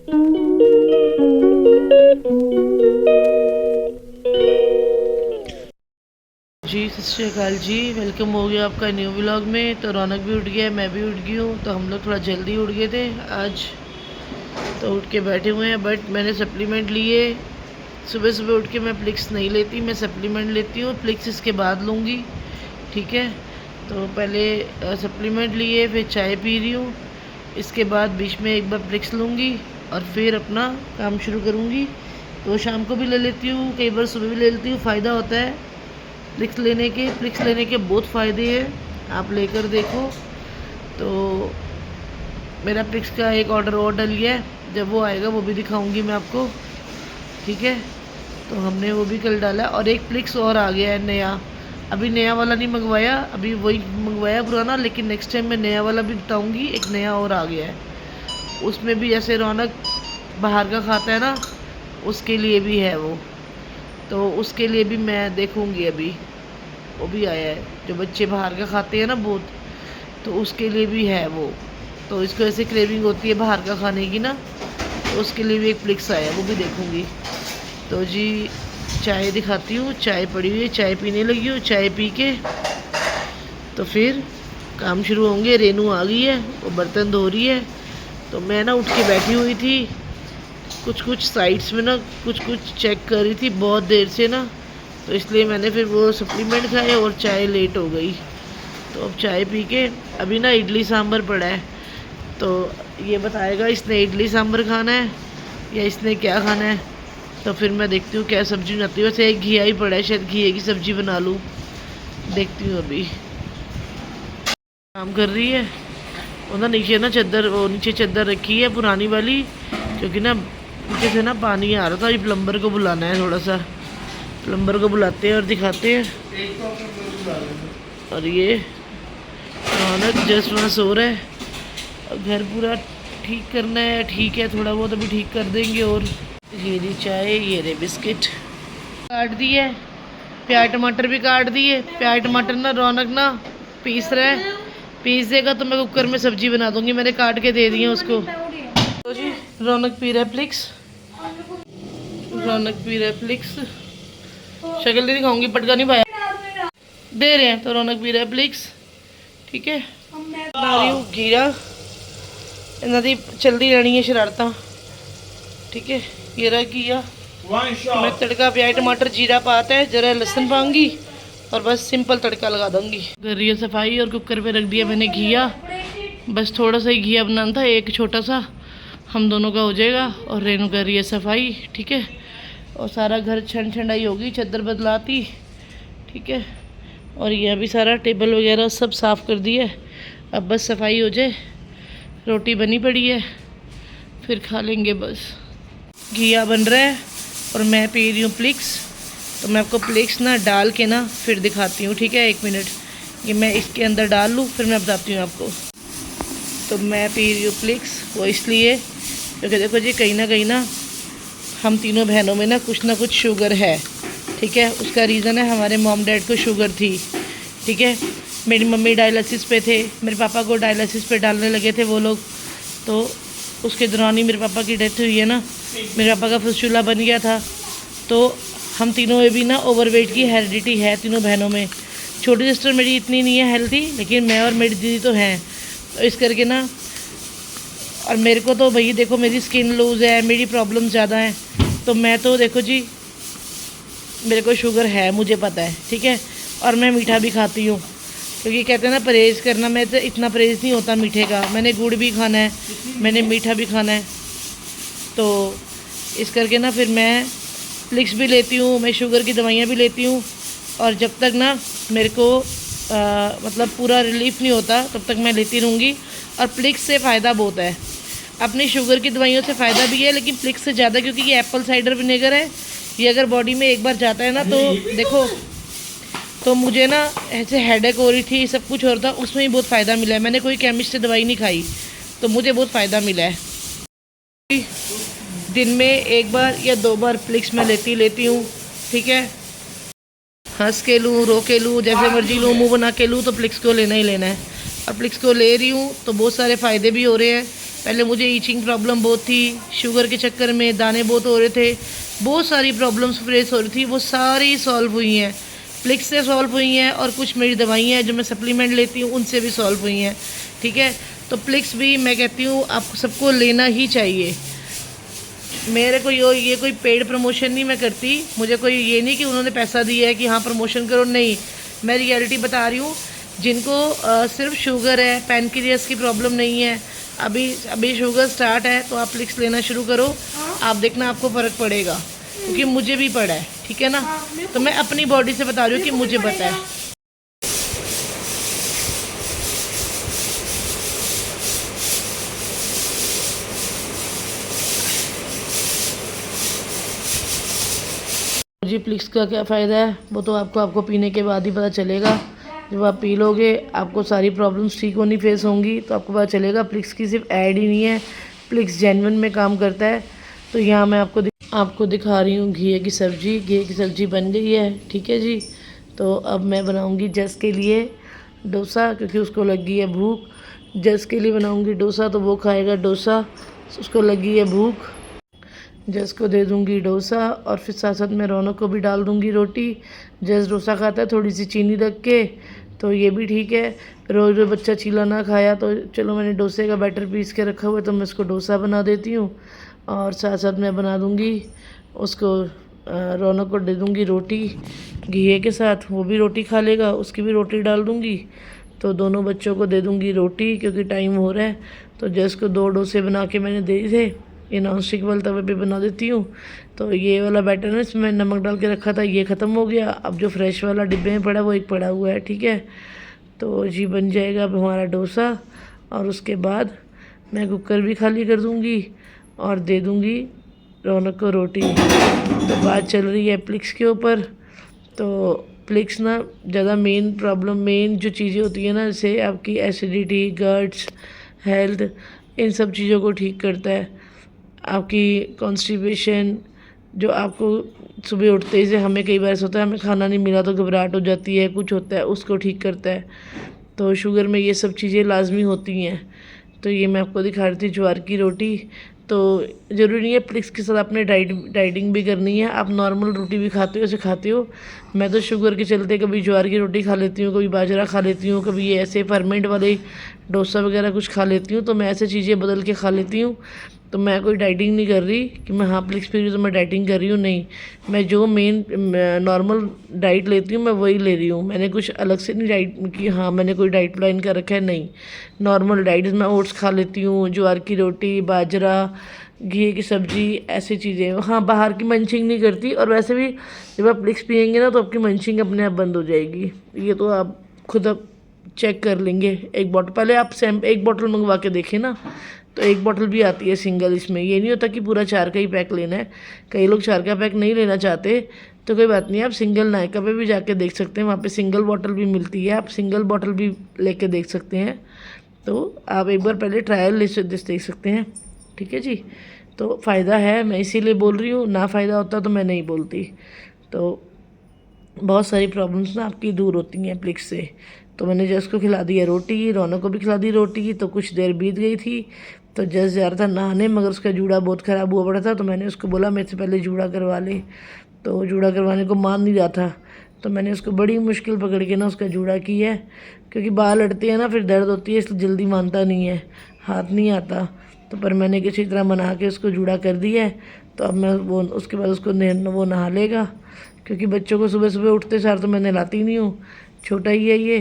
जी सत श्री अकाल जी, वेलकम हो गया आपका न्यू व्लॉग में। तो रौनक भी उठ गया, मैं भी उठ गई हूँ। तो हम लोग थोड़ा जल्दी उठ गए थे आज, तो उठ के बैठे हुए हैं। बट मैंने सप्लीमेंट लिए। सुबह सुबह उठ के मैं प्लिक्स नहीं लेती, मैं सप्लीमेंट लेती हूँ। प्लिक्स इसके बाद लूँगी, ठीक है। तो पहले सप्लीमेंट लिए, फिर चाय पी रही हूँ। इसके बाद बीच में एक बार प्लिक्स लूँगी और फिर अपना काम शुरू करूँगी। तो शाम को भी ले लेती हूँ, कई बार सुबह भी ले लेती हूँ। फ़ायदा होता है प्लिक्स लेने के बहुत फ़ायदे हैं, आप लेकर देखो। तो मेरा प्लिक्स का एक ऑर्डर और डल गया है, जब वो आएगा वो भी दिखाऊंगी मैं आपको, ठीक है। तो हमने वो भी कल डाला और एक प्लिक्स और आ गया है नया। अभी नया वाला नहीं मंगवाया, अभी वही मंगवाया पुराना, लेकिन नेक्स्ट टाइम मैं नया वाला भी बताऊंगी। एक नया और आ गया है, उसमें भी जैसे रौनक बाहर का खाता है ना, उसके लिए भी है वो। तो उसके लिए भी मैं देखूंगी। अभी वो भी आया है, जो बच्चे बाहर का खाते हैं ना बहुत, तो उसके लिए भी है वो। तो इसको ऐसे क्रेविंग होती है बाहर का खाने की ना, तो उसके लिए भी एक प्लिक्स आया, वो भी देखूंगी। तो जी चाय दिखाती हूँ, चाय पड़ी हुई है, चाय पीने लगी हूँ। चाय पी के तो फिर काम शुरू होंगे। रेनू आ गई है, वो बर्तन धो रही है। तो मैं ना उठ के बैठी हुई थी, कुछ साइट्स में ना कुछ चेक कर रही थी बहुत देर से ना, तो इसलिए मैंने फिर वो सप्लीमेंट खाए और चाय लेट हो गई। तो अब चाय पी के अभी ना इडली सांभर पड़ा है, तो ये बताएगा इसने इडली सांभर खाना है या इसने क्या खाना है। तो फिर मैं देखती हूँ क्या सब्जी बनाती हूँ। वैसे एक घिया ही पड़ा है, शायद घिए की सब्जी बना लूँ, देखती हूँ। अभी काम कर रही है वो ना, नीचे ना चादर, वो नीचे चादर रखी है पुरानी वाली, क्योंकि ना नीचे से ना पानी आ रहा था। ये प्लम्बर को बुलाना है, थोड़ा सा प्लम्बर को बुलाते हैं और दिखाते हैं। और ये रौनक जस्ट वहाँ सो रहा है, और घर पूरा ठीक करना है। ठीक है, थोड़ा बहुत अभी ठीक कर देंगे। और ये रही चाय, ये रहे बिस्किट काट दिए, प्याज टमाटर भी काट दिए। प्याज टमाटर ना रौनक ना पीस रहा है, पीस देगा तो मैं कुकर में सब्जी बना दूंगी। मैंने काट के दे दी है उसको। तो जी रौनक पी रहा है प्लिक्स, रौनक पी रहा है प्लिक्स। शक्ल नहीं दिखाऊंगी, पटका नहीं पाया, दे रहे हैं। तो रौनक पी रहा है प्लिक्स, ठीक है। बना रही हूँ घीरा, इन्हों की चलती रहनी है शरारता, ठीक है। ये रहा घीया, मैं तड़का प्याज टमाटर जीरा पाता है, जरा लहसुन पाऊंगी और बस सिंपल तड़का लगा दूंगी। कर रही है सफाई और कुकर पे रख दिया मैंने घीया। बस थोड़ा सा ही घीया बनाना था, एक छोटा सा, हम दोनों का हो जाएगा। और रेनू कर रही है सफाई, ठीक है। और सारा घर ठंडाई होगी, चादर बदलाती, ठीक है। और ये अभी सारा टेबल वगैरह सब साफ़ कर दिया, अब बस सफाई हो जाए। रोटी बनी पड़ी है, फिर खा लेंगे बस। घिया बन रहा है और मैं पी रही हूँ प्लिक्स। तो मैं आपको प्लिक्स ना डाल के ना फिर दिखाती हूँ, ठीक है। 1 मिनट, ये मैं इसके अंदर डाल लूँ, फिर मैं बताती हूँ आपको। तो मैं पी रही हूँ प्लिक्स, वो इसलिए क्योंकि देखो जी कहीं ना हम तीनों बहनों में ना कुछ शुगर है, ठीक है। उसका रीज़न है हमारे मॉम डैड को शुगर थी, ठीक है। मेरी मम्मी डायलिसिस पे थे, मेरे पापा को डायलिसिस पे डालने लगे थे वो लोग। तो उसके दौरान ही मेरे पापा की डेथ हुई है ना, मेरे पापा का फिस्टुला बन गया था। तो हम तीनों में भी ना ओवरवेट की हेरिडिटी है तीनों बहनों में। छोटी सिस्टर मेरी इतनी नहीं है हेल्थी, लेकिन मैं और मेरी दीदी तो हैं। तो इस करके ना, और मेरे को तो भई देखो मेरी स्किन लूज़ है, मेरी प्रॉब्लम ज़्यादा है। तो मैं तो देखो जी मेरे को शुगर है, मुझे पता है, ठीक है। और मैं मीठा भी खाती हूँ, क्योंकि कहते हैं ना परहेज़ करना। मैं तो इतना परहेज़ नहीं होता मीठे का, मैंने गुड़ भी खाना है, मैंने मीठा भी खाना है। तो इस करके ना फिर मैं प्लिक्स भी लेती हूँ, मैं शुगर की दवाइयाँ भी लेती हूँ। और जब तक ना मेरे को मतलब पूरा रिलीफ नहीं होता तब तक मैं लेती रहूँगी। और प्लिक्स से फ़ायदा बहुत है, अपनी शुगर की दवाइयों से फ़ायदा भी है, लेकिन प्लिक्स से ज़्यादा, क्योंकि ये एप्पल साइडर विनेगर है। ये अगर बॉडी में एक बार जाता है ना, तो देखो, तो मुझे ना ऐसे हेडेक हो रही थी, सब कुछ हो रहा था, उसमें ही बहुत फ़ायदा मिला है। मैंने कोई केमिस्ट से दवाई नहीं खाई, तो मुझे बहुत फ़ायदा मिला है। दिन में 1 बार या 2 बार प्लिक्स मैं लेती हूँ, ठीक है। हंस के लूँ, रो के लूँ, जैसे मर्जी लूँ, मुँह बना के लूँ, तो प्लिक्स को लेना ही लेना है। और प्लिक्स को ले रही हूँ तो बहुत सारे फ़ायदे भी हो रहे हैं। पहले मुझे ईचिंग प्रॉब्लम बहुत थी, शुगर के चक्कर में दाने बहुत हो रहे थे, बहुत सारी प्रॉब्लम्स फेस हो रही थी, वो सारी सॉल्व हुई हैं। प्लिक्स से सॉल्व हुई हैं और कुछ मेरी दवाइयाँ जो मैं सप्लीमेंट लेती हूँ उनसे भी सॉल्व हुई हैं। ठीक है, तो प्लिक्स भी मैं कहती हूँ आपको सबको लेना ही चाहिए। मेरे को ये कोई पेड प्रमोशन नहीं मैं करती, मुझे कोई ये नहीं कि उन्होंने पैसा दिया है कि हाँ प्रमोशन करो, नहीं, मैं रियलिटी बता रही हूँ। जिनको सिर्फ शुगर है, पैनक्रियास की प्रॉब्लम नहीं है, अभी शुगर स्टार्ट है, तो आप प्लिक्स लेना शुरू करो, आप देखना आपको फ़र्क पड़ेगा, क्योंकि मुझे भी पड़ा है। ठीक है ना, तो मैं अपनी बॉडी से बता रही हूँ कि मुझे पता है। जी प्लिक्स का क्या फ़ायदा है वो तो आपको पीने के बाद ही पता चलेगा। जब आप पी लोगे आपको सारी प्रॉब्लम्स ठीक होनी फेस होंगी, तो आपको पता चलेगा प्लिक्स की सिर्फ ऐड ही नहीं है, प्लिक्स जेन्युइन में काम करता है। तो यहाँ मैं आपको दिखा रही हूँ घी की सब्ज़ी। घी की सब्ज़ी बन गई है। ठीक है जी, तो अब मैं बनाऊँगी जस के लिए डोसा, क्योंकि उसको लगी है भूख। जस के लिए बनाऊँगी डोसा, तो वो खाएगा डोसा, उसको लगी है भूख। जस को दे दूँगी डोसा और फिर साथ साथ मैं रौनक को भी डाल दूँगी रोटी। जस डोसा खाता है थोड़ी सी चीनी रख के, तो ये भी ठीक है। रोज़ रोज़ बच्चा चीला ना खाया, तो चलो मैंने डोसे का बैटर पीस के रखा हुआ है, तो मैं इसको डोसा बना देती हूँ। और साथ साथ मैं बना दूँगी उसको, रौनक को दे दूँगी रोटी घी के साथ, वो भी रोटी खा लेगा, उसकी भी रोटी डाल दूँगी। तो दोनों बच्चों को दे दूँगी रोटी, क्योंकि टाइम हो रहा है। तो जस को 2 डोसे बना के मैंने दे थे, ये नॉन स्टिक वाले तवे पे बना देती हूँ। तो ये वाला बैटर है, इसमें नमक डाल के रखा था, ये ख़त्म हो गया। अब जो फ्रेश वाला डिब्बे में पड़ा वो एक पड़ा हुआ है। ठीक है, तो जी बन जाएगा अब हमारा डोसा। और उसके बाद मैं कुकर भी खाली कर दूँगी और दे दूँगी रौनक को रोटी। तो बात चल रही है प्लिक्स के ऊपर। तो प्लिक्स ना ज़्यादा मेन जो चीज़ें होती है ना, जैसे आपकी एसिडिटी, गट्स, हेल्थ, इन सब चीज़ों को ठीक करता है। आपकी कॉन्स्टिपेशन, जो आपको सुबह उठते ही से हमें कई बार ऐसा होता है हमें खाना नहीं मिला तो घबराहट हो जाती है, कुछ होता है, उसको ठीक करता है। तो शुगर में ये सब चीज़ें लाजमी होती हैं। तो ये मैं आपको दिखा रही थी ज्वार की रोटी। तो ज़रूरी नहीं है प्लिक्स के साथ आपने डाइटिंग भी करनी है, आप नॉर्मल रोटी भी खाते हो, ऐसे खाते हो। मैं तो शुगर के चलते कभी ज्वार की रोटी खा लेती हूँ, कभी बाजरा खा लेती हूँ, कभी ये ऐसे फर्मेंट वाले डोसा वगैरह कुछ खा लेती हूँ। तो मैं ऐसे चीज़ें बदल के खा लेती हूँ। तो मैं कोई डाइटिंग नहीं कर रही कि मैं हाँ प्लिक्स पी रही हूँ तो मैं डाइटिंग कर रही हूँ, नहीं। मैं जो मेन नॉर्मल डाइट लेती हूँ मैं वही ले रही हूँ। मैंने कुछ अलग से नहीं डाइट की, हाँ मैंने कोई डाइट प्लान कर रखा है, नहीं। नॉर्मल डाइट, मैं ओट्स खा लेती हूँ, ज्वार की रोटी, बाजरा, घी की सब्ज़ी, ऐसी चीज़ें। हाँ, बाहर की मंचिंग नहीं करती। और वैसे भी जब आप प्लिक्स पियेंगे ना तो आपकी मंचिंग अपने आप बंद हो जाएगी। ये तो आप खुद अब चेक कर लेंगे। एक बॉटल पहले आप एक बॉटल मंगवा के देखें ना, तो एक बॉटल भी आती है सिंगल। इसमें ये नहीं होता कि पूरा 4 का ही पैक लेना है। कई लोग 4 का पैक नहीं लेना चाहते, तो कोई बात नहीं, आप सिंगल नायका पे भी जाके देख सकते हैं, वहाँ पे सिंगल बॉटल भी मिलती है, आप सिंगल बॉटल भी लेके देख सकते हैं। तो आप एक बार पहले ट्रायल देख सकते हैं। ठीक है जी, तो फ़ायदा है, मैं इसीलिए बोल रही हूँ, ना फ़ायदा होता तो मैं नहीं बोलती। तो बहुत सारी प्रॉब्लम्स ना आपकी दूर होती हैं प्लिक्स से। तो मैंने जस को खिला दी है रोटी, रौनक को भी खिला दी रोटी। तो कुछ देर बीत गई थी, तो जस जा रहा था नहाने, मगर उसका जूड़ा बहुत ख़राब हुआ पड़ा था। तो मैंने उसको बोला मेरे से पहले जूड़ा करवा ले, तो जूड़ा करवाने को मान नहीं रहा था। तो मैंने उसको बड़ी मुश्किल पकड़ के ना उसका जूड़ा की है, क्योंकि बाल अड़ते हैं ना, फिर दर्द होती है, इसलिए जल्दी मानता नहीं है, हाथ नहीं आता। तो पर मैंने किसी तरह मना के उसको जूड़ा कर दिया है। तो अब मैं वो उसके बाद उसको वो नहा लेगा, क्योंकि बच्चों को सुबह सुबह उठते सार तो मैं नहलाती नहीं हूँ, छोटा ही है ये,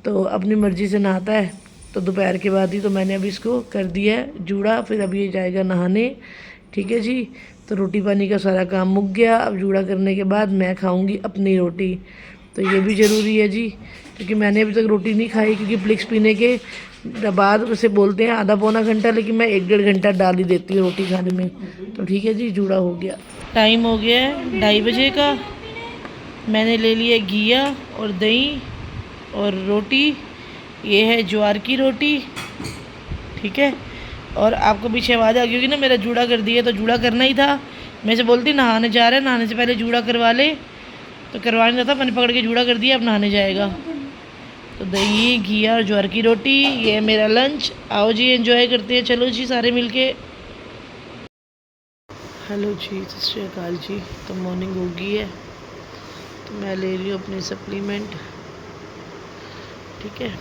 तो अपनी मर्ज़ी से नहाता है। तो दोपहर के बाद ही तो मैंने अभी इसको कर दिया है जूड़ा, फिर अभी ये जाएगा नहाने। ठीक है जी, तो रोटी पानी का सारा काम मुक गया। अब जूड़ा करने के बाद मैं खाऊंगी अपनी रोटी, तो ये भी ज़रूरी है जी, क्योंकि मैंने अभी तक रोटी नहीं खाई, क्योंकि प्लिक्स पीने के बाद उसे बोलते हैं आधा पौना घंटा, लेकिन मैं 1-1.5 घंटा डाल ही देती हूँ रोटी खाने में। तो ठीक है जी, जूड़ा हो गया। टाइम हो गया है 2:30 बजे का। मैंने ले लिया घिया और दही और रोटी, ये है ज्वार की रोटी। ठीक है, और आपको पीछे आवाज़ आ गई होगी ना, मेरा जूड़ा कर दिया, तो जूड़ा करना ही था। मैं से बोलती नहाने जा रहे हैं, नहाने से पहले जूड़ा करवा ले, तो करवा नहीं था, मैंने पकड़ के जूड़ा कर दिया, अब नहाने जाएगा। तो दही घी और ज्वार की रोटी, ये है मेरा लंच। आओ जी एंजॉय करते हैं, चलो जी सारे मिलके। हेलो जी, सत श्री अकाल जी। तो मॉर्निंग हो गई है, तो मैं ले रही हूँ अपनी सप्लीमेंट। ठीक है,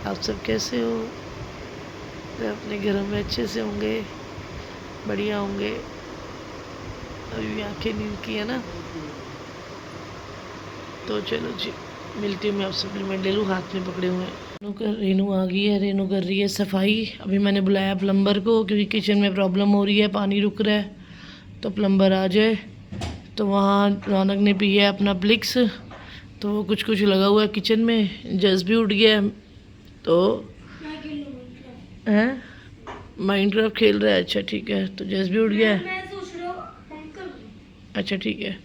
आप सब कैसे हो? अपने घरों में अच्छे से होंगे, बढ़िया होंगे। अभी आंखें नींद की है ना, तो चलो जी मिलती हूँ। मैं आप सप्लीमेंट ले लूँ, हाथ में पकड़े हुए हैं। रेनू आ गई है, रेनू कर रही है सफाई। अभी मैंने बुलाया प्लम्बर को, क्योंकि किचन में प्रॉब्लम हो रही है, पानी रुक रहा है, तो प्लम्बर आ जाए। तो वहाँ रौनक ने पी है अपना प्लिक्स, तो वो कुछ कुछ लगा हुआ है किचन में। जस भी उठ गया है, तो हैं माइनक्राफ्ट खेल रहा है। अच्छा ठीक है, तो जस भी उठ गया है। अच्छा ठीक है,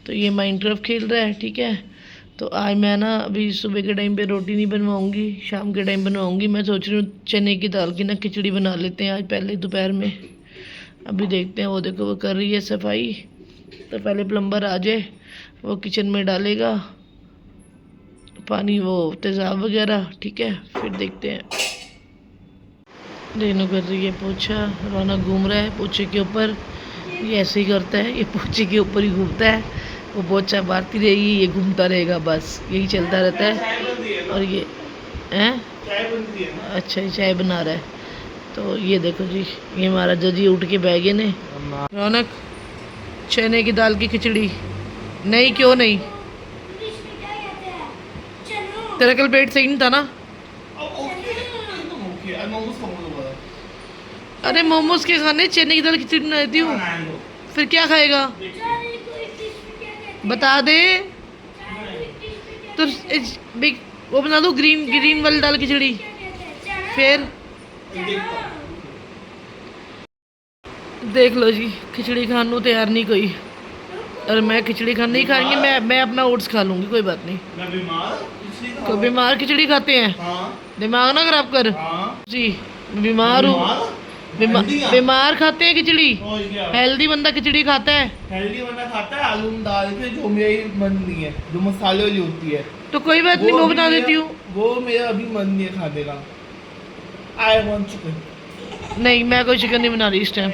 तो ये माइनक्राफ्ट खेल रहा है। ठीक है, तो आज मैं ना अभी सुबह के टाइम पे रोटी नहीं बनवाऊंगी, शाम के टाइम बनवाऊंगी। मैं सोच रही हूँ चने की दाल की ना खिचड़ी बना लेते हैं आज पहले दोपहर में। अभी देखते हैं, वो देखो वो कर रही है सफाई। तो पहले प्लम्बर आ जाए, वो किचन में डालेगा पानी, वो तेज़ाब वगैरह। ठीक है, फिर देखते हैं। रेनू कर रही है पोछा, रौनक घूम रहा है पोछे के ऊपर। ये ऐसे ही करता है, ये पोछे के ऊपर ही घूमता है। वो पोछा मारती रहेगी, ये घूमता रहेगा, बस यही चलता रहता है। और ये हैं, अच्छा ये चाय बना रहा है। तो ये देखो जी, ये हमारा जजी उठ के बैगे ने। रौनक, चने की दाल की खिचड़ी नहीं, क्यों नहीं? तेरा कल पेट सही नहीं था ना? अरे मोमोज के खाने, चने की दाल खिचड़ी बना देती हूँ, फिर क्या खाएगा? बता दे। तो वो बना दो ग्रीन ग्रीन वाली दाल खिचड़ी। फिर देख लो जी, खिचड़ी खाने को तैयार नहीं कोई। और मैं खिचड़ी खाने नहीं खाएंगे, मैं अपना ओट्स खा लूँगी, कोई बात नहीं। मैं बीमार, तो बीमार खिचड़ी खाते हैं? हाँ। दिमाग ना खराब कर। हाँ। जी बीमार हूँ। बीमार खाते हैं खिचड़ी? हेल्दी बंदा खिचड़ी खाता है? हेल्दी बंदा खाता है आलू में डाल के, जो मेरी मन नहीं है, जो मसाले वाली होती है। तो कोई बात नहीं, वो बना देती हूँ। वो मेरा अभी मन नहीं है खाने का। I want chicken. नहीं, मैं कोई चिकन नहीं बना रही इस टाइम।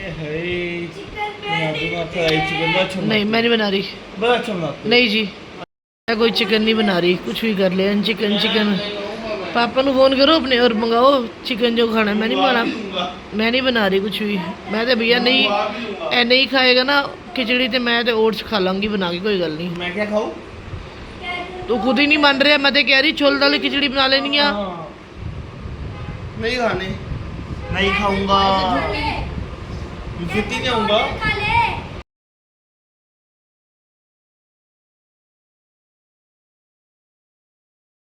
नहीं, मैं नहीं बना रही। बड़ा अच्छा बनाते। नहीं जी, मैं कोई चिकन नहीं बना रही। कुछ भी कर ले, चिकन चिकन। पापा को फोन करो अपने और मंगाओ चिकन जो खाना है। मैं नहीं बना, मैं नहीं बना रही कुछ भी। मैं तो भैया नहीं, नहीं खाएगा ना खिचड़ी, तो मैं तो ओट्स खा लूँगी बना के, कोई गल नहीं। मैं क्या खाऊं? तो खुद ही नहीं मान रहा। मैं तो कह रही छोल दाल खिचड़ी बना लेनी है। नहीं खाने, नहीं खाऊंगा, नहीं आऊंगा।